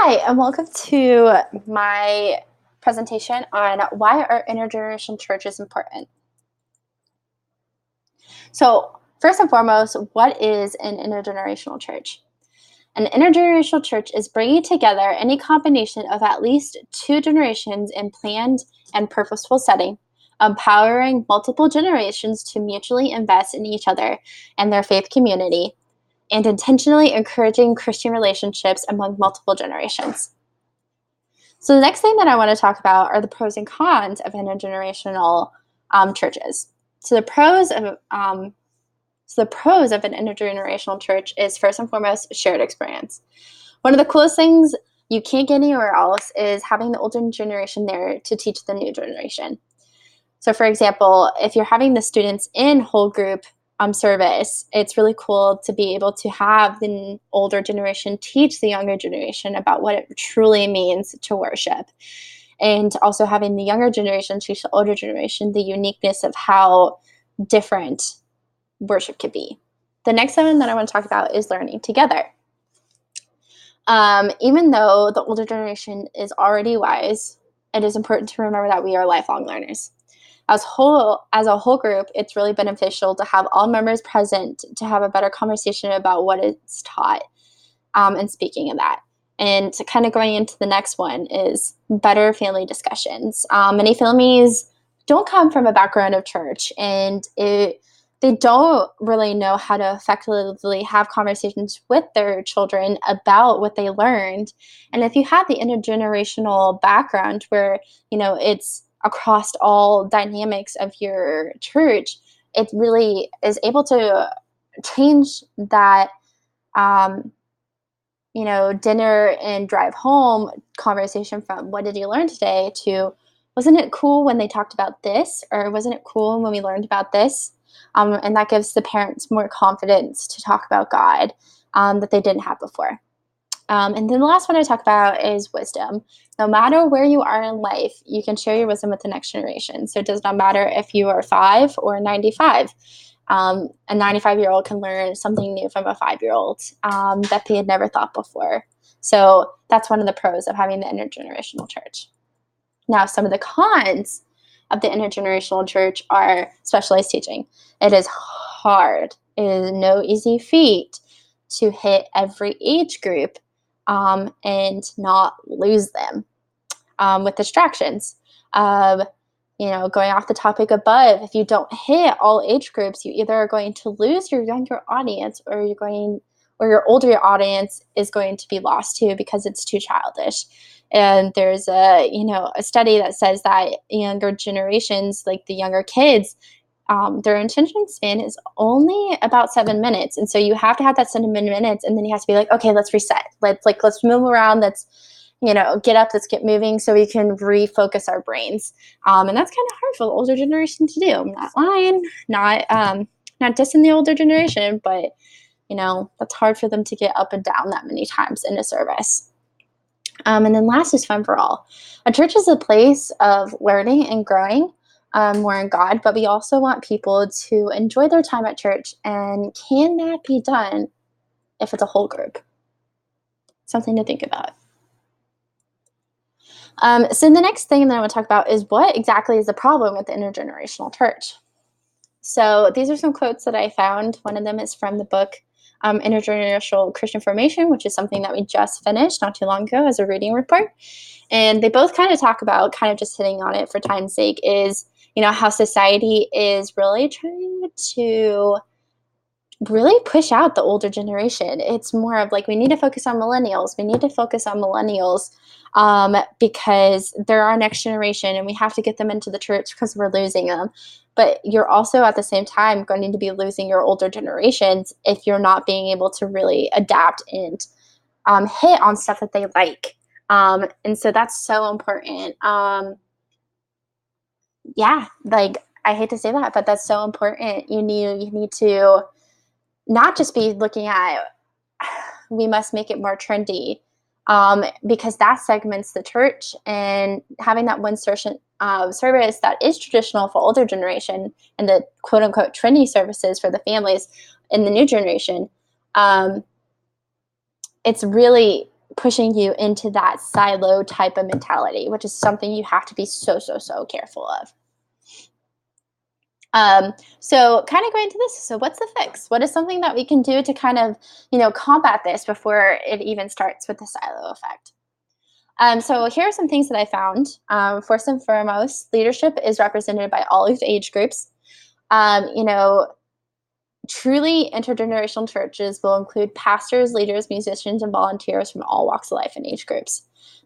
Hi, and welcome to my presentation on why our intergenerational church is important. So, first and foremost, what is an intergenerational church? An intergenerational church is bringing together any combination of at least two generations in planned and purposeful setting, empowering multiple generations to mutually invest in each other and their faith community, and intentionally encouraging Christian relationships among multiple generations. So the next thing that I want to talk about are the pros and cons of intergenerational churches. So the pros of an intergenerational church is first and foremost shared experience. One of the coolest things you can't get anywhere else is having the older generation there to teach the new generation. So for example, if you're having the students in whole group service, it's really cool to be able to have the older generation teach the younger generation about what it truly means to worship. And also having the younger generation teach the older generation the uniqueness of how different worship could be. The next one that I want to talk about is learning together. Even though the older generation is already wise, it is important to remember that we are lifelong learners. As a whole group, it's really beneficial to have all members present to have a better conversation about what is taught, and speaking of that. And kind of going into the next one is better family discussions. Many families don't come from a background of church, and they don't really know how to effectively have conversations with their children about what they learned. And if you have the intergenerational background where, it's across all dynamics of your church, it really is able to change that, dinner and drive home conversation from what did you learn today to wasn't it cool when they talked about this, or wasn't it cool when we learned about this? And that gives the parents more confidence to talk about God that they didn't have before. And then the last one I talk about is wisdom. No matter where you are in life, you can share your wisdom with the next generation. So it does not matter if you are 5 or 95. A 95-year-old can learn something new from a 5-year-old that they had never thought before. So that's one of the pros of having the intergenerational church. Now, some of the cons of the intergenerational church are specialized teaching. It is hard. It is no easy feat to hit every age group and not lose them with distractions. Going off the topic above, if you don't hit all age groups, you either are going to lose your younger audience or your older audience is going to be lost too because it's too childish. And there's a study that says that younger generations, like the younger kids, their attention span is only about 7 minutes. And so you have to have that 7 minutes, and then you have to be like, okay, let's reset. Let's move around. Let's, get up, let's get moving so we can refocus our brains. And that's kind of hard for the older generation to do. I'm not lying, not dissing the older generation, but, that's hard for them to get up and down that many times in a service. And then last is fun for all. A church is a place of learning and growing more in God, but we also want people to enjoy their time at church. And can that be done if it's a whole group? Something to think about. So the next thing that I want to talk about is what exactly is the problem with the intergenerational church. So these are some quotes that I found. One of them is from the book Intergenerational Christian Formation, which is something that we just finished not too long ago as a reading report. And they both kind of talk about, kind of just hitting on it for time's sake, is how society is really trying to really push out the older generation. It's more of like, we need to focus on millennials. We need to focus on millennials because they're our next generation and we have to get them into the church because we're losing them. But you're also at the same time going to be losing your older generations if you're not being able to really adapt and hit on stuff that they like. And so that's so important. I hate to say that, but that's so important. You need to not just be looking at, we must make it more trendy, because that segments the church, and having that one service that is traditional for older generation and the quote unquote trendy services for the families in the new generation. It's really pushing you into that silo type of mentality, which is something you have to be so careful of. So kind of going to this. So what's the fix? What is something that we can do to kind of, combat this before it even starts with the silo effect? So here are some things that I found. First and foremost, leadership is represented by all of the age groups. Truly intergenerational churches will include pastors, leaders, musicians, and volunteers from all walks of life and age groups,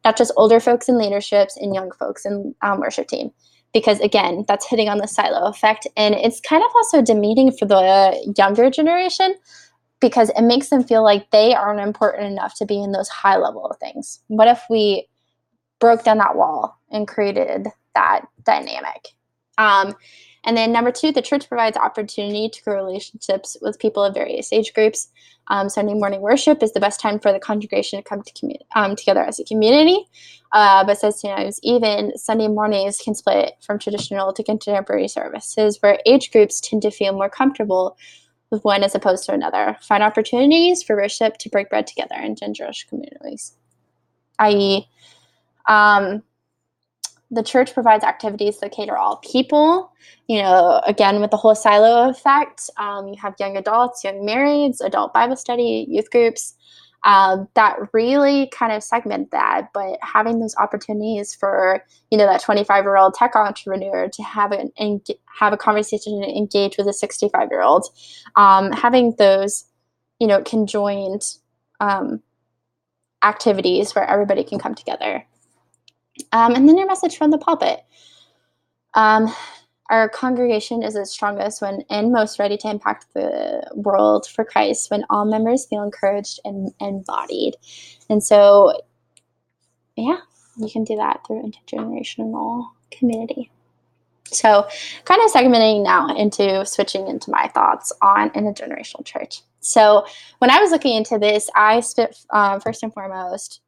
not just older folks in leaderships and young folks in worship team. Because again, that's hitting on the silo effect. And it's kind of also demeaning for the younger generation because it makes them feel like they aren't important enough to be in those high level of things. What if we broke down that wall and created that dynamic? And then number 2, the church provides opportunity to grow relationships with people of various age groups. Sunday morning worship is the best time for the congregation to come together as a community. But sometimes even Sunday mornings can split from traditional to contemporary services where age groups tend to feel more comfortable with one as opposed to another. Find opportunities for worship to break bread together in generational communities, i.e., the church provides activities that cater all people. Again, with the whole silo effect, you have young adults, young marrieds, adult Bible study, youth groups that really kind of segment that. But having those opportunities for that 25-year-old tech entrepreneur to have a conversation and engage with a 65-year-old, having those conjoined activities where everybody can come together. And then your message from the pulpit. Our congregation is its strongest when and most ready to impact the world for Christ when all members feel encouraged and embodied. And so, yeah, you can do that through intergenerational community. So kind of segmenting now into switching into my thoughts on intergenerational church. So when I was looking into this, I first and foremost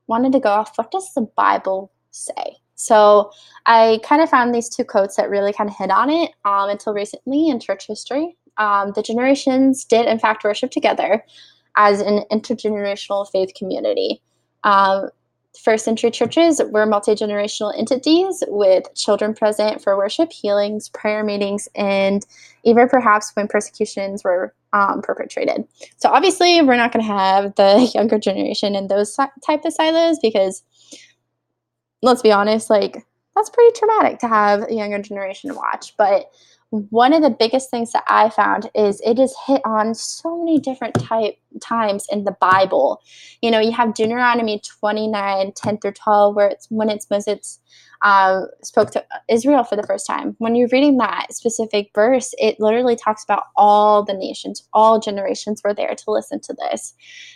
wanted to go off, what does the Bible say? So I kind of found these 2 quotes that really kind of hit on it until recently in church history. The generations did, in fact, worship together as an intergenerational faith community. First century churches were multi-generational entities with children present for worship, healings, prayer meetings, and even perhaps when persecutions were perpetrated. So obviously we're not going to have the younger generation in those type of silos because let's be honest, that's pretty traumatic to have a younger generation watch. But one of the biggest things that I found is it is hit on so many different times in the Bible. You have Deuteronomy 29, 10 through 12, where when Moses spoke to Israel for the first time. When you're reading that specific verse, it literally talks about all the nations, all generations were there to listen to this.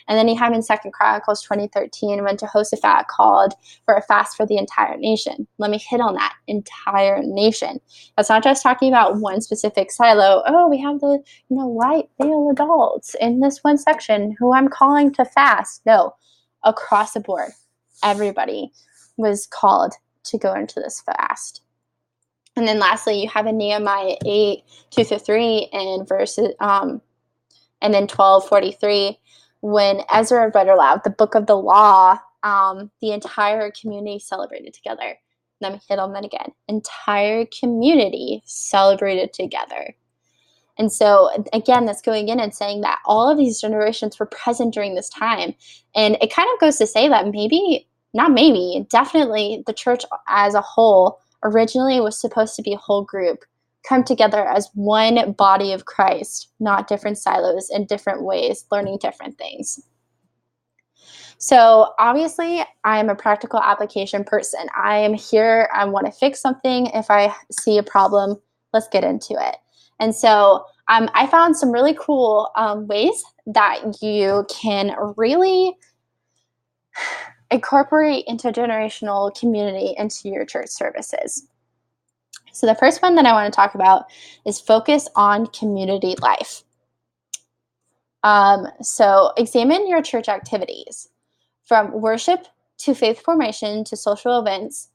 And then you have in 2 Chronicles 20:13, when Jehoshaphat called for a fast for the entire nation. Let me hit on that entire nation. That's not just talking about one specific silo. Oh, we have the white male adults in this one section who I'm calling to fast. No, across the board, everybody was called to go into this fast. And then lastly, you have in Nehemiah 8, 2-3 and verses and then 12:43, when Ezra read aloud the book of the law, the entire community celebrated together. Let me hit on that again. Entire community celebrated together. And so again, that's going in and saying that all of these generations were present during this time. And it kind of goes to say that definitely the church as a whole originally was supposed to be a whole group, come together as one body of Christ, not different silos in different ways, learning different things. So obviously, I'm a practical application person. I am here, I want to fix something. If I see a problem, let's get into it. And so I found some really cool ways that you can really incorporate intergenerational community into your church services. So the first one that I want to talk about is focus on community life. So examine your church activities. From worship to faith formation to social events,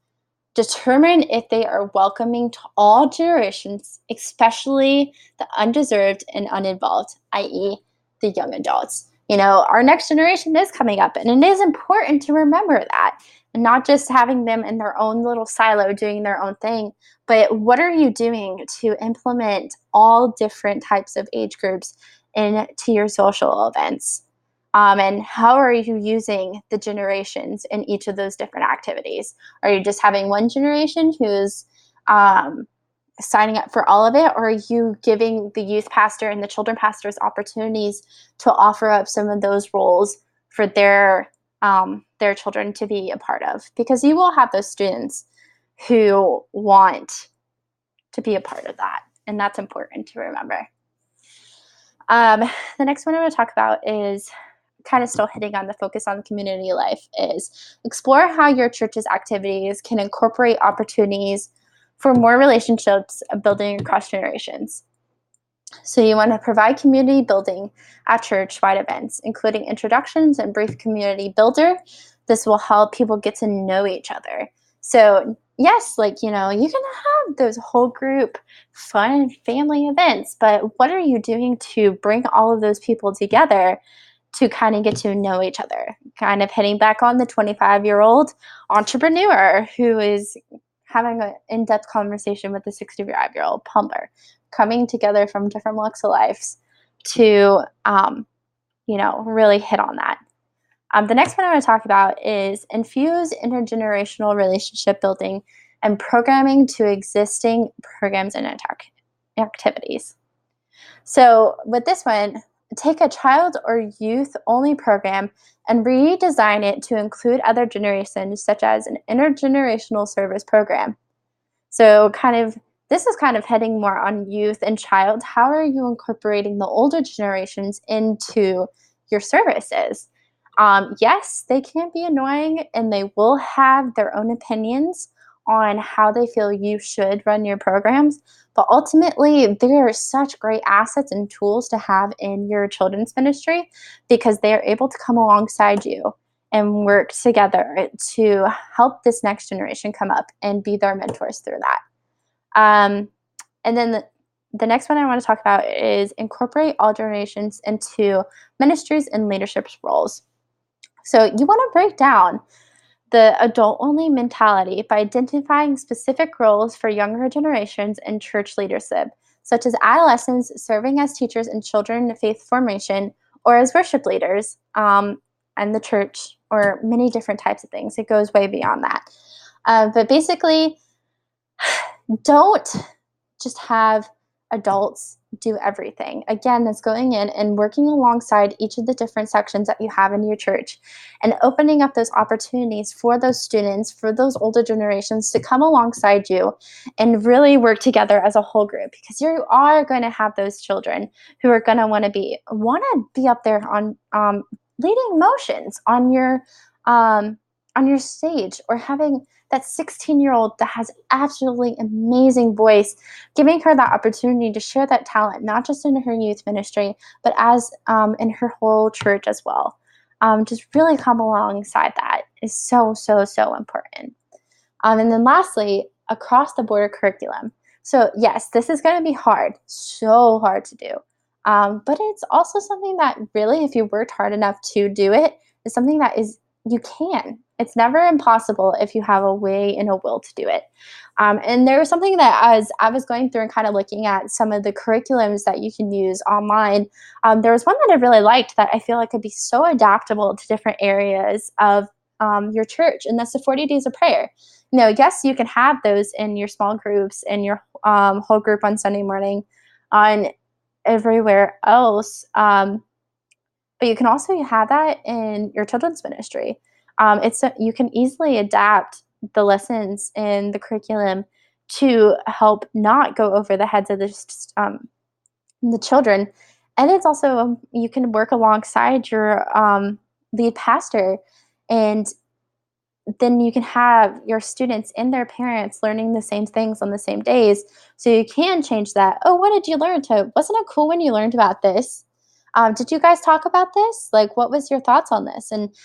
determine if they are welcoming to all generations, especially the undeserved and uninvolved, i.e. the young adults. Our next generation is coming up, and it is important to remember that, and not just having them in their own little silo doing their own thing, but what are you doing to implement all different types of age groups into your social events? And how are you using the generations in each of those different activities? Are you just having one generation who's signing up for all of it, or are you giving the youth pastor and the children pastors opportunities to offer up some of those roles for their children to be a part of? Because you will have those students who want to be a part of that, and that's important to remember. The next one I want to talk about is kind of still hitting on the focus on community life, is explore how your church's activities can incorporate opportunities for more relationships building across generations. So you want to provide community building at church-wide events, including introductions and brief community builder. This will help people get to know each other. So yes, you can have those whole group fun family events, but what are you doing to bring all of those people together to kind of get to know each other? Kind of hitting back on the 25-year-old entrepreneur who is having an in-depth conversation with a 65-year-old plumber, coming together from different walks of life to, really hit on that. The next one I want to talk about is infuse intergenerational relationship building and programming to existing programs and activities. So with this one, take a child or youth only program and redesign it to include other generations, such as an intergenerational service program. So this is kind of heading more on youth and child. How are you incorporating the older generations into your services? Yes, they can be annoying, and they will have their own opinions on how they feel you should run your programs. But ultimately, there are such great assets and tools to have in your children's ministry, because they are able to come alongside you and work together to help this next generation come up and be their mentors through that. And then the next one I want to talk about is incorporate all generations into ministries and leadership roles. So you want to break down the adult-only mentality by identifying specific roles for younger generations in church leadership, such as adolescents serving as teachers in children faith formation or as worship leaders in the church, or many different types of things. It goes way beyond that. But basically, don't just have adults do everything. Again, that's going in and working alongside each of the different sections that you have in your church and opening up those opportunities for those students, for those older generations to come alongside you and really work together as a whole group, because you are going to have those children who are going to want to be up there on leading motions on your stage, or having that 16-year-old that has absolutely amazing voice, giving her that opportunity to share that talent, not just in her youth ministry, but as in her whole church as well. Just really come alongside that is so, so, so important. And then lastly, across the board curriculum. So yes, this is going to be hard, so hard to do. But it's also something that really, if you worked hard enough to do it, is something that you can. It's never impossible if you have a way and a will to do it. And there was something that, as I was going through and kind of looking at some of the curriculums that you can use online, there was one that I really liked that I feel like could be so adaptable to different areas of your church, and that's the 40 Days of Prayer. Yes, you can have those in your small groups and your whole group on Sunday morning, on everywhere else. But you can also have that in your children's ministry. You can easily adapt the lessons in the curriculum to help not go over the heads of the children. And it's also, you can work alongside your lead pastor, and then you can have your students and their parents learning the same things on the same days. So you can change that. Oh, what did you learn? Wasn't it cool when you learned about this? Did you guys talk about this? What was your thoughts on this? And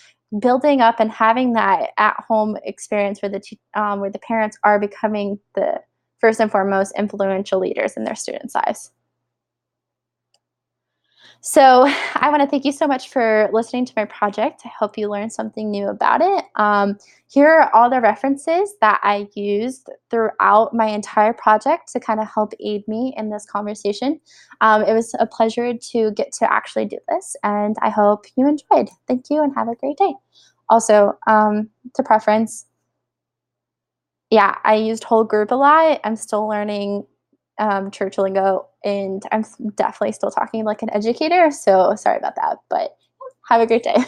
building up and having that at-home experience where the parents are becoming the first and foremost influential leaders in their students' lives. So I want to thank you so much for listening to my project. I hope you learned something new about it. Here are all the references that I used throughout my entire project to kind of help aid me in this conversation. It was a pleasure to get to actually do this, and I hope you enjoyed. Thank you and have a great day. Also, to preference, yeah, I used whole group a lot. I'm still learning church lingo, and I'm definitely still talking like an educator. So sorry about that, but have a great day.